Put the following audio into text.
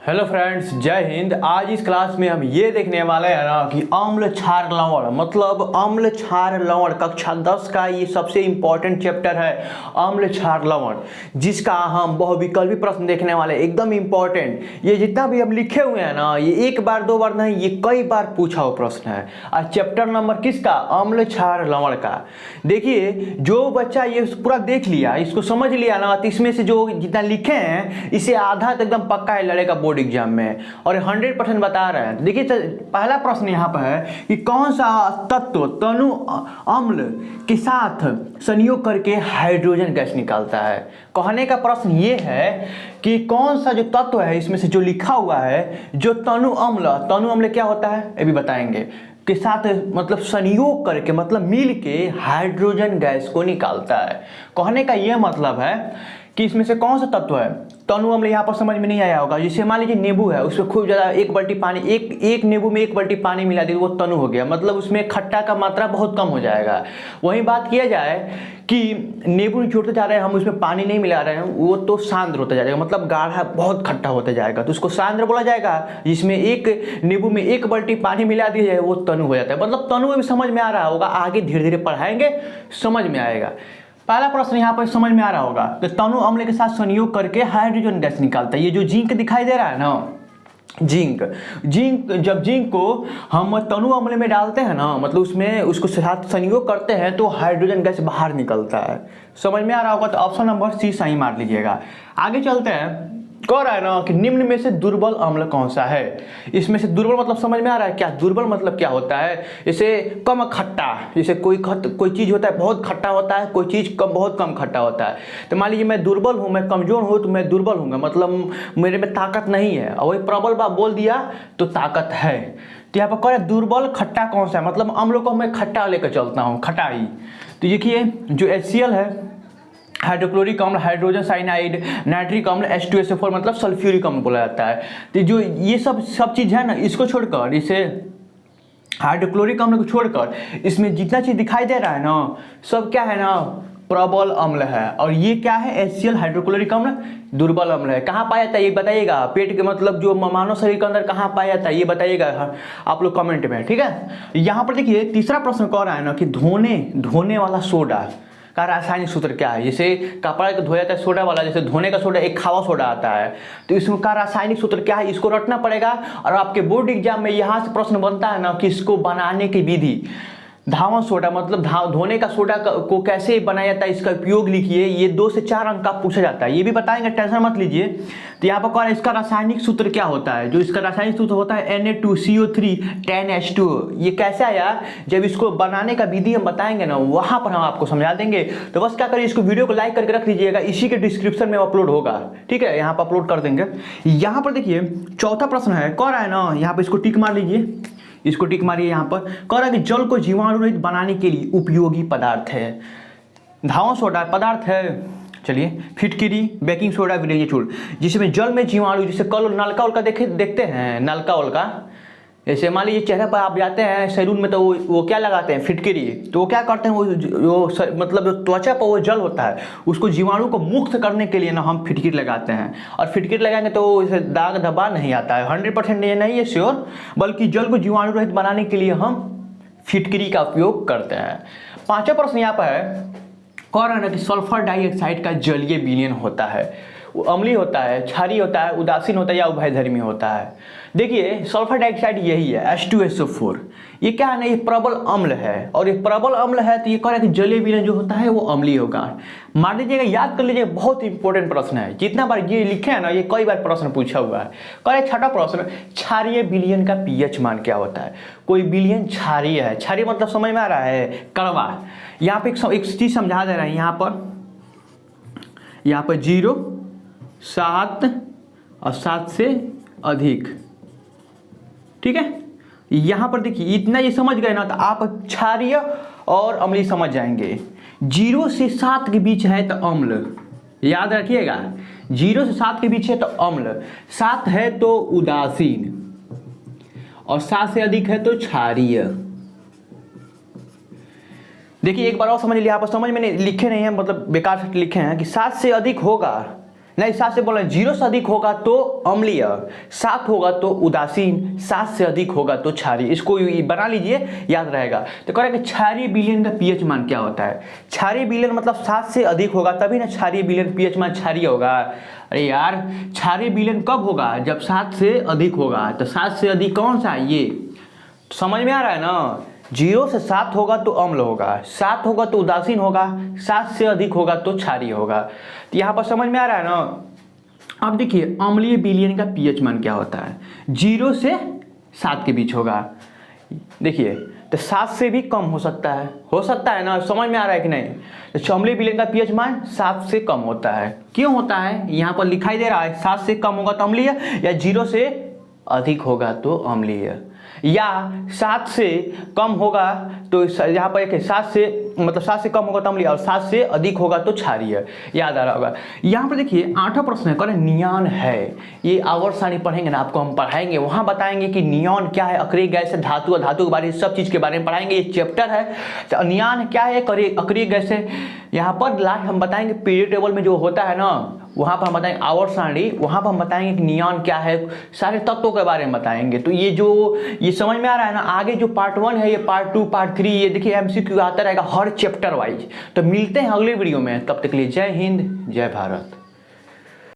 Hello friends, जय हिंद। आज इस क्लास में हम ये देखने वाले हैं ना कि अम्ल क्षार लवण मतलब अम्ल क्षार लवण कक्षा 10 का ये सबसे इंपॉर्टेंट चैप्टर है अम्ल क्षार लवण, जिसका हम बहुविकल्पी प्रश्न देखने वाले एकदम इंपॉर्टेंट। ये जितना भी हम लिखे हुए हैं ना, ये एक बार दो बार नहीं, ये कई बार पूछा हुआ प्रश्न है। आज चैप्टर नंबर किसका? अम्ल क्षार लवण का। देखिए, जो बच्चा ये पूरा देख लिया, इसको समझ लिया ना, तो इसमें से जो जितना लिखे हैं इसे आधा तो एकदम पक्का है लड़ेगा बोर्ड एग्जाम में, और 100% बता रहे हैं। देखिए, पहला प्रश्न यहाँ पर है कि कौन सा तत्व तनु अम्ल के साथ संयोग करके हाइड्रोजन गैस निकालता है। कहने का प्रश्न ये है कि कौन सा जो तत्व है इसमें से जो लिखा हुआ है, जो तनु अम्ल क्या होता है ये भी बताएंगे, के साथ मतलब संयोग करके मतलब मिल के हाइड्रोजन गैस को निकालता है। कहने का यह मतलब है कि इसमें से कौन सा तत्व है। तनु अम्ल यहाँ पर समझ में नहीं आया होगा। जैसे मान लीजिए नींबू है, उसमें खूब ज़्यादा एक बाल्टी पानी, एक नींबू में एक बाल्टी पानी मिला दी, वो तनु हो गया, मतलब उसमें खट्टा का मात्रा बहुत कम हो जाएगा। वहीं बात किया जाए कि नींबू निचोड़ते जा रहे हैं हम, उसमें पानी नहीं मिला रहे हैं, वो तो सांद्र होता जाएगा, मतलब गाढ़ा बहुत खट्टा होता जाएगा, तो उसको सांद्र बोला जाएगा। जिसमें एक नींबू में एक बाल्टी पानी मिला दिया जाए वो तनु हो जाता है। मतलब तनु में भी समझ में आ रहा होगा, आगे धीरे धीरे पढ़ाएंगे समझ में आएगा। पहला प्रश्न यहाँ पर समझ में आ रहा होगा कि तनु अम्ल के साथ संयोग करके हाइड्रोजन गैस निकालता है। ये जो जिंक दिखाई दे रहा है ना, जिंक जब जिंक को हम तनु अम्ल में डालते हैं ना, मतलब उसमें उसको साथ संयोग करते हैं तो हाइड्रोजन गैस बाहर निकलता है। समझ में आ रहा होगा, तो ऑप्शन नंबर सी सही मार लीजिएगा। आगे चलते हैं। कह रहा है ना कि निम्न में से दुर्बल अम्ल कौन सा है। इसमें से दुर्बल मतलब समझ में आ रहा है क्या? दुर्बल मतलब क्या होता है? जैसे कम खट्टा, जैसे कोई चीज़ होता है बहुत खट्टा होता है, कोई चीज़ बहुत कम खट्टा होता है। तो मान लीजिए मैं दुर्बल हूँ, मैं कमज़ोर हूँ, तो मैं दुर्बल हूँगा, मतलब मेरे में ताकत नहीं है, और वही प्रबल बात बोल दिया तो ताकत है। तो यहाँ पर कह रहे दुर्बल खट्टा कौन सा है, मतलब अम्लों को मैं खट्टा लेकर चलता हूँ, खटाई। तो देखिए, जो HCl है, हाइड्रोक्लोरिक अम्ल, हाइड्रोजन साइनाइड, नाइट्रिक अम्ल, H2SO4 मतलब सल्फ्यूरिक अम्ल बोला जाता है। तो जो ये सब चीज़ है ना, इसको छोड़कर, इसे हाइड्रोक्लोरिक अम्ल को छोड़कर इसमें जितना चीज़ दिखाई दे रहा है ना, सब क्या है ना, प्रबल अम्ल है। और ये क्या है? HCl हाइड्रोक्लोरिक अम्ल दुर्बल अम्ल है। कहाँ पाया जाता है ये बताइएगा। पेट के मतलब जो मानव शरीर के अंदर कहाँ पाया जाता है ये बताइएगा आप लोग कमेंट में, ठीक है। यहाँ पर देखिए, तीसरा प्रश्न कह रहा है ना कि धोने वाला सोडा का रासायनिक सूत्र क्या है। जैसे कपड़ा को धोया जाता है सोडा वाला, जैसे धोने का सोडा एक खावा सोडा आता है, तो इसका रासायनिक सूत्र क्या है, इसको रटना पड़ेगा। और आपके बोर्ड एग्जाम में यहाँ से प्रश्न बनता है ना कि इसको बनाने की विधि। धावन सोडा मतलब धोने का सोडा को कैसे बनाया जाता है, इसका उपयोग लिखिए। ये 2 से 4 अंक का पूछा जाता है, ये भी बताएंगे, टेंशन मत लीजिए। तो यहाँ पर कौन इसका रासायनिक सूत्र क्या होता है? जो इसका रासायनिक सूत्र होता है Na2CO3 10H2। ये कैसे आया, जब इसको बनाने का विधि हम बताएंगे ना, वहाँ पर हम आपको समझा देंगे। तो बस क्या करिए, इसको वीडियो को लाइक करके रख लीजिएगा, इसी के डिस्क्रिप्शन में अपलोड होगा, ठीक है, यहाँ पर अपलोड कर देंगे। यहाँ पर देखिए, चौथा प्रश्न है, कह रहा है ना, यहाँ पर इसको टिक मार लीजिए, इसको टिक मारिए। यहाँ पर कह रहा है कि जल को जीवाणु रहित बनाने के लिए उपयोगी पदार्थ है। धावन सोडा पदार्थ है, चलिए, फिटकिरी, बेकिंग सोडा, विलेज चूर्ण, जिसमें जल में जीवाणु, जैसे कल नलका उलका देखते हैं, नलका उलका, जैसे मान लीजिए चेहरे पर आप जाते हैं सैलून में, तो वो क्या लगाते हैं, फिटकिरी। तो वो क्या करते हैं, वो मतलब जो त्वचा पर वो जल होता है, उसको जीवाणु को मुक्त करने के लिए ना हम फिटकिरी लगाते हैं। और फिटकिरी लगाएंगे तो इसे दाग धब्बा नहीं आता है। 100% ये नहीं है श्योर, बल्कि जल को जीवाणु रहित बनाने के लिए हम फिटकिरी का उपयोग करते हैं। पांचवा प्रश्न यहाँ पर है, कह रहा है ना कि सल्फर डाइऑक्साइड का जलीय विलयन होता है। वो अम्लीय होता है, क्षारीय होता है, उदासीन होता है या उभयधर्मी होता है। देखिए, सल्फर डाइऑक्साइड यही है, H2SO4। ये क्या है ना, ये प्रबल अम्ल है, और ये प्रबल अम्ल है तो ये कह रहा है कि जलीय विलयन जो होता है वो अम्लीय होगा। मान लीजिएगा, याद कर लीजिए, बहुत इंपॉर्टेंट प्रश्न है। जितना बार ये लिखे हैं ना, ये कई बार प्रश्न पूछा हुआ है। कह रहे छठा प्रश्न, क्षारीय विलयन का pH मान क्या होता है। कोई विलयन क्षारीय है, क्षारीय मतलब समझ में आ रहा है, कड़वा। यहाँ पे एक चीज समझा दे रहा है, यहाँ पर 0, 7 और 7 से अधिक, ठीक है। यहाँ पर देखिए, इतना ये समझ गए ना, तो आप क्षारीय और अम्लीय समझ जाएंगे। 0 से 7 के बीच है तो अम्ल, याद रखिएगा, 0 से 7 के बीच है तो अम्ल, 7 है तो उदासीन, और 7 से अधिक है तो क्षारीय। देखिए, एक बार और समझ लिया, आप समझ में नहीं लिखे नहीं है, मतलब बेकार से लिखे हैं कि 7 से अधिक होगा नहीं 7 से बोल रहे हैं, 0 से अधिक होगा तो अम्लीय, 7 होगा तो उदासीन, 7 से अधिक होगा तो क्षारीय। इसको बना लीजिए, याद रहेगा। तो कह रहा है कि क्षारीय विलयन का पीएच मान क्या होता है। क्षारीय विलयन मतलब 7 से अधिक होगा तभी ना क्षारीय विलयन पीएच मान क्षारीय होगा। अरे यार, क्षारीय विलयन कब होगा, जब 7 से अधिक होगा। तो 7 से अधिक कौन सा है ये, तो समझ में आ रहा है ना। 0 से 7 होगा तो अम्ल होगा, 7 होगा तो उदासीन होगा, 7 से अधिक होगा तो क्षारीय होगा। तो यहाँ पर समझ में आ रहा है ना। अब देखिए अम्लीय विलयन का पीएच मान क्या होता है, 0 से 7 के बीच होगा। देखिए तो 7 से भी कम हो सकता है ना, समझ में आ रहा है कि नहीं। तो अम्लीय विलयन का पीएच मान 7 से कम होता है। क्यों होता है, यहाँ पर लिखाई दे रहा है, 7 से कम होगा तो अम्लीय, या 0 से अधिक होगा तो अम्लीय, या 7 से कम होगा तो यहाँ पर एक 7 से मतलब 7 से कम होगा तो अम्लीय, और 7 से अधिक होगा तो क्षारीय। याद आ रहा होगा। यहाँ पर देखिए 8वां प्रश्न है, करें नियॉन है। ये आवर्त सारणी पढ़ेंगे ना, आपको हम पढ़ाएंगे, वहाँ बताएंगे कि नियॉन क्या है, अक्रिय गैस है, धातु के बारे में, सब चीज़ के बारे में पढ़ाएंगे। ये चैप्टर है। तो नियॉन क्या है, अक्रिय गैस है। यहाँ पर लास्ट हम बताएंगे पीरियड टेबल में जो होता है ना, वहाँ पर हम बताएंगे आवर्त सारणी, वहाँ पर हम बताएंगे कि नियॉन क्या है, सारे तत्वों के बारे में बताएंगे। तो ये समझ में आ रहा है ना। आगे जो पार्ट 1 है, ये पार्ट 2, पार्ट 3, ये देखिए MCQ आता रहेगा हर चैप्टर वाइज। तो मिलते हैं अगले वीडियो में, तब तक के लिए जय हिंद, जय भारत।